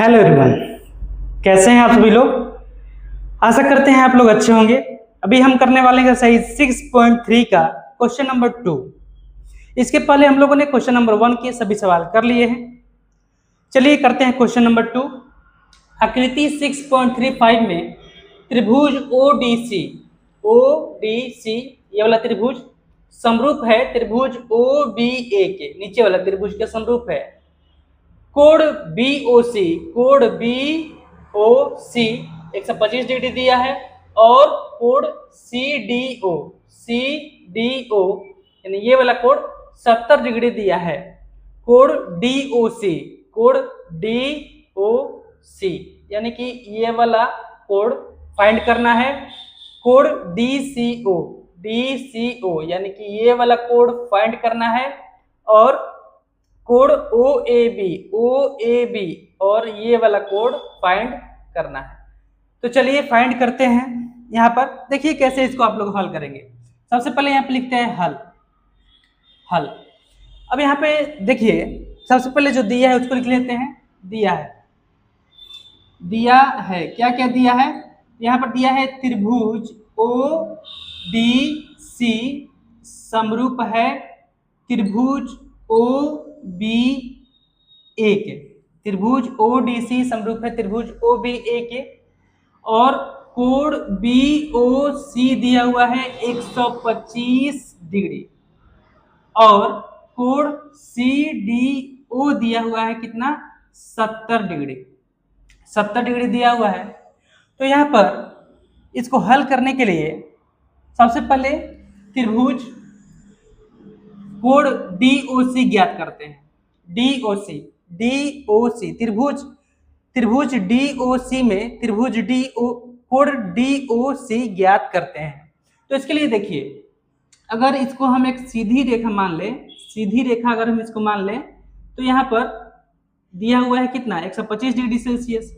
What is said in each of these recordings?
Hello everyone, कैसे हैं आप सभी लोग। आशा करते हैं आप लोग अच्छे होंगे। अभी हम करने वाले हैं सही 6.3 का क्वेश्चन नंबर 2। इसके पहले हम लोगों ने क्वेश्चन नंबर 1 के सभी सवाल कर लिए हैं। चलिए करते हैं क्वेश्चन नंबर 2। आकृति 6.35 में त्रिभुज ओडीसी ये वाला त्रिभुज समरूप है त्रिभुज ओबीए के, नीचे वाला त्रिभुज के समरूप है। कोण बीओसी 125 डिग्री दिया है और कोण सीडीओ यानी ये वाला कोण 70 डिग्री दिया है। कोण डीओसी यानी कि ये वाला कोण फाइंड करना है। कोण डीसीओ यानी कि ये वाला कोण फाइंड करना है और कोण ओएबी और ये वाला कोण फाइंड करना है। तो चलिए फाइंड करते हैं। यहाँ पर देखिए कैसे इसको आप लोग हल करेंगे। सबसे पहले यहाँ पे लिखते हैं हल। अब यहाँ पे देखिए सबसे पहले जो दिया है उसको लिख लेते हैं। दिया है क्या क्या दिया है। यहाँ पर दिया है त्रिभुज ओडीसी समरूप है त्रिभुज ओबीए के। त्रिभुज ओडीसी समरूप है त्रिभुज ओबीए के और कोण बीओसी दिया हुआ है 125 डिग्री और कोण सीडीओ दिया हुआ है कितना 70 डिग्री दिया हुआ है। तो यहाँ पर इसको हल करने के लिए सबसे पहले त्रिभुज कोण डीओसी ज्ञात करते हैं। डीओसी त्रिभुज डीओसी में कोण डीओसी ज्ञात करते हैं। तो इसके लिए देखिए अगर इसको हम एक सीधी रेखा मान लें, अगर हम इसको मान लें तो यहाँ पर दिया हुआ है कितना 125 डिग्री सेल्सियस।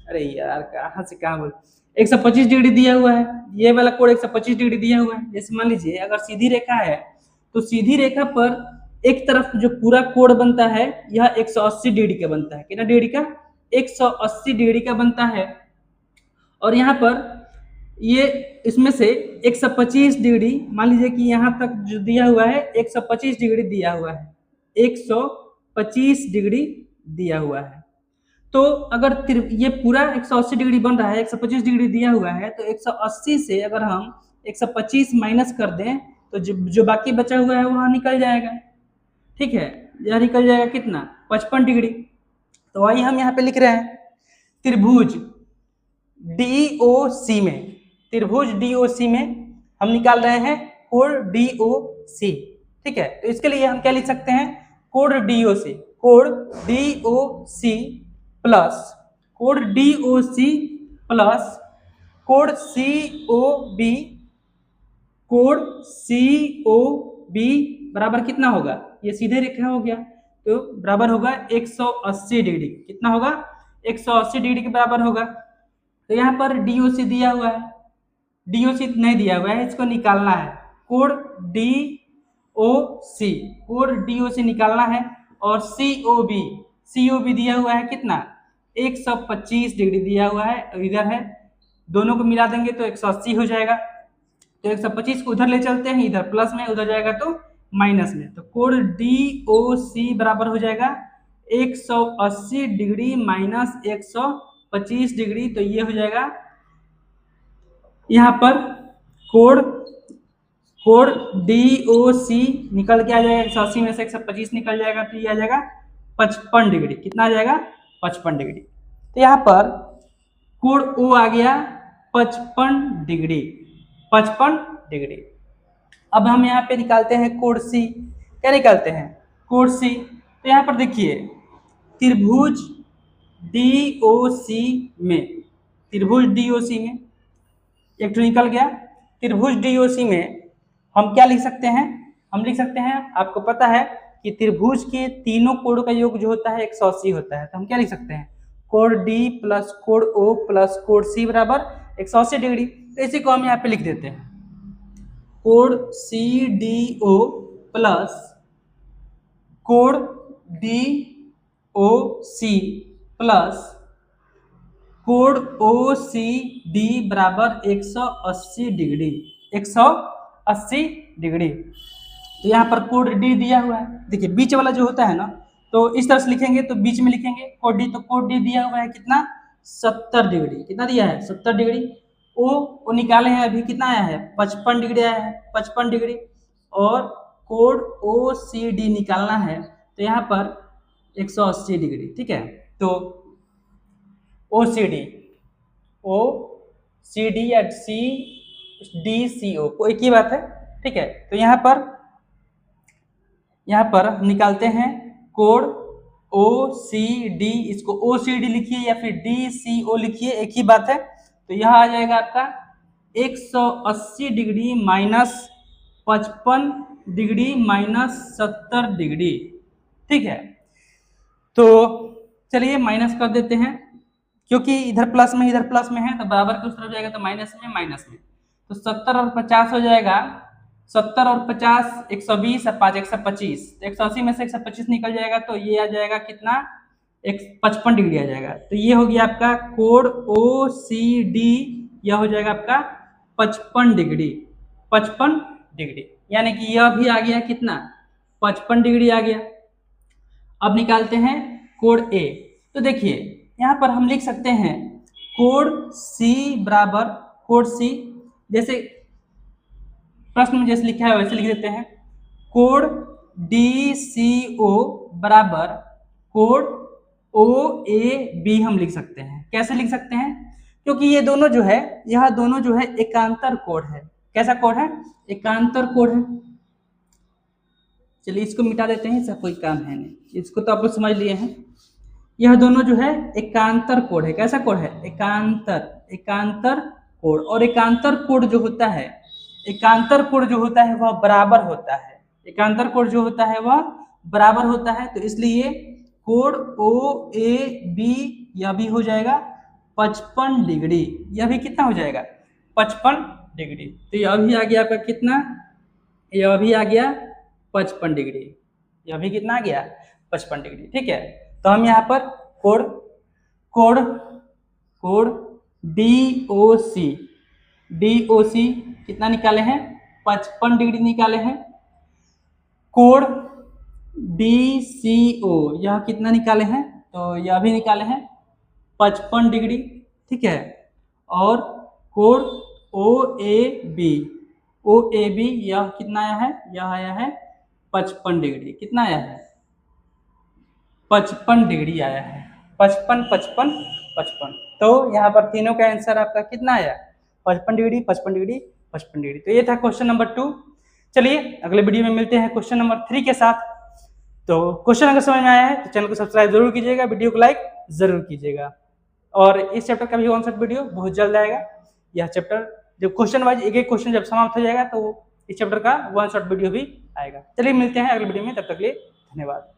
अरे यार कहाँ से कहाँ बोल 125 डिग्री दिया हुआ है। ये वाला कोण 125 डिग्री दिया हुआ है। जैसे मान लीजिए अगर सीधी रेखा है तो सीधी रेखा पर एक तरफ जो पूरा कोण बनता है यह 180 डिग्री का बनता है। कितना डिग्री का 180 डिग्री का बनता है। और यहाँ पर ये इसमें से 125 डिग्री मान लीजिए कि यहाँ तक जो दिया हुआ है 125 डिग्री दिया हुआ है 125 डिग्री दिया हुआ है। तो अगर ये पूरा 180 डिग्री बन रहा है 125 डिग्री दिया हुआ है तो 180 से अगर हम 125 माइनस कर दें तो जो बाकी बचा हुआ है वहाँ निकल जाएगा। ठीक है, यह निकल जाएगा कितना 55 डिग्री। तो वही हम यहाँ पे लिख रहे हैं त्रिभुज डीओसी में हम निकाल रहे हैं कोण डीओसी। ठीक है, तो इसके लिए हम क्या लिख सकते हैं कोण डीओसी प्लस कोण सीओबी बराबर कितना होगा। ये सीधे रेखा हो गया तो बराबर होगा 180 डिग्री। कितना होगा 180 डिग्री के बराबर होगा। तो यहाँ पर डीओसी दिया हुआ है, डीओसी नहीं दिया हुआ है, इसको निकालना है। कोण डीओसी निकालना है और सीओबी दिया हुआ है कितना 125 डिग्री दिया हुआ है। इधर है दोनों को मिला देंगे तो 180 हो जाएगा। तो 125 को उधर ले चलते हैं, इधर प्लस में उधर जाएगा तो माइनस में। तो कोण डीओसी बराबर हो जाएगा 180 डिग्री माइनस 125 डिग्री। तो ये हो जाएगा यहाँ पर कोण डीओसी निकल के आ जाएगा 180 में से 125 निकल जाएगा तो ये आ जाएगा 55 डिग्री। कितना आ जाएगा 55 डिग्री। तो यहाँ पर कोण ओ आ गया 55 डिग्री। अब हम यहाँ पे निकालते हैं कोण सी। क्या निकालते हैं कोण सी। तो यहाँ पर देखिए त्रिभुज डीओसी में एक तो निकल गया। त्रिभुज डीओसी में हम क्या लिख सकते हैं, हम लिख सकते हैं आपको पता है कि त्रिभुज के तीनों कोण का योग जो होता है 180 होता है। तो हम क्या लिख सकते हैं कोण डी प्लस कोण ओ प्लस कोण सी बराबर 180 डिग्री। तो इसी को हम यहाँ पे लिख देते हैं कोण सी डी ओ प्लस कोण डी ओ सी प्लस कोण ओ सी डी बराबर 180 डिग्री, 180 डिग्री। तो यहाँ पर कोड डी दिया हुआ है, देखिए बीच वाला जो होता है ना, तो इस तरह से लिखेंगे तो बीच में लिखेंगे कोड डी, तो कोड डी दिया हुआ है कितना 70 डिग्री, कितना दिया है 70 डिग्री। ओ निकाले हैं अभी, कितना आया है 55 डिग्री आया है, 55 डिग्री। और कोड ओ सी डी निकालना है तो यहाँ पर 180 डिग्री, ठीक है। तो ओ सी डी या सी डी सी ओ को एक ही बात है, ठीक है। तो यहाँ पर निकालते हैं कोड ओ सी डी, इसको ओ सी डी लिखिए या फिर डी सी ओ लिखिए, एक ही बात है। तो यह आ जाएगा आपका 180 degree minus 55 degree minus 70 degree, ठीक है। तो चलिए माइनस कर देते हैं, क्योंकि इधर प्लस में इधर प्लस में है तो बराबर की उस तरफ जाएगा तो माइनस में माइनस में। तो 70 और 50 हो जाएगा, 70 और 50 120 और 5 125, तो 180 में से 125 निकल जाएगा तो ये आ जाएगा कितना 55 डिग्री आ जाएगा। तो ये हो गया आपका कोड ओ सी डी, यह हो जाएगा आपका 55 डिग्री, 55 डिग्री, यानी कि यह भी आ गया कितना 55 डिग्री आ गया। अब निकालते हैं कोड ए। तो देखिए यहाँ पर हम लिख सकते हैं कोड सी बराबर, कोड सी जैसे प्रश्न में जैसे लिखा है वैसे लिख देते हैं, कोड डी सी ओ बराबर कोड ओ ए बी हम लिख सकते हैं। कैसे लिख सकते हैं, क्योंकि ये दोनों जो है, यह दोनों जो है एकांतर कोड है। कैसा कोड है, एकांतर कोड है। चलिए इसको मिटा देते हैं, इसका कोई काम है नहीं, इसको तो आप लोग समझ लिए हैं। यह दोनों जो है एकांतर कोड है। कैसा कोड है, एकांतर कोड। और एकांतर कोड जो होता है, एकांतर कोड जो होता है वह बराबर होता है, एकांतर कोड जो होता है वह बराबर होता है। तो इसलिए कोड ओ ए बी यह भी हो जाएगा 55 डिग्री, यह भी कितना हो जाएगा 55 डिग्री। तो यह भी आ गया आपका कितना, यह भी आ गया 55 डिग्री, यह भी कितना आ गया 55 डिग्री, ठीक है। तो हम यहाँ पर कोड डी ओ सी कितना निकाले हैं 55 डिग्री निकाले हैं। कोड डी सी ओ यह कितना निकाले हैं, तो यह भी निकाले हैं 55 डिग्री, ठीक है। और कोड ओ ए बी यह कितना आया है, यह आया है 55 डिग्री, कितना आया है 55 डिग्री आया है, 55। तो यहाँ पर तीनों का आंसर आपका कितना आया 55 डिग्री, 55 डिग्री, 55 डिग्री। तो ये था क्वेश्चन नंबर 2। चलिए अगले वीडियो में मिलते हैं क्वेश्चन नंबर 3 के साथ। तो क्वेश्चन अगर समझ में आया है तो चैनल को सब्सक्राइब जरूर कीजिएगा, वीडियो को लाइक जरूर कीजिएगा। और इस चैप्टर का भी वन शॉट वीडियो बहुत जल्द आएगा। यह चैप्टर जब क्वेश्चन वाइज एक एक क्वेश्चन जब समाप्त हो जाएगा तो इस चैप्टर का वन शॉट वीडियो भी आएगा। चलिए मिलते हैं अगले वीडियो में, तब तक के लिए धन्यवाद।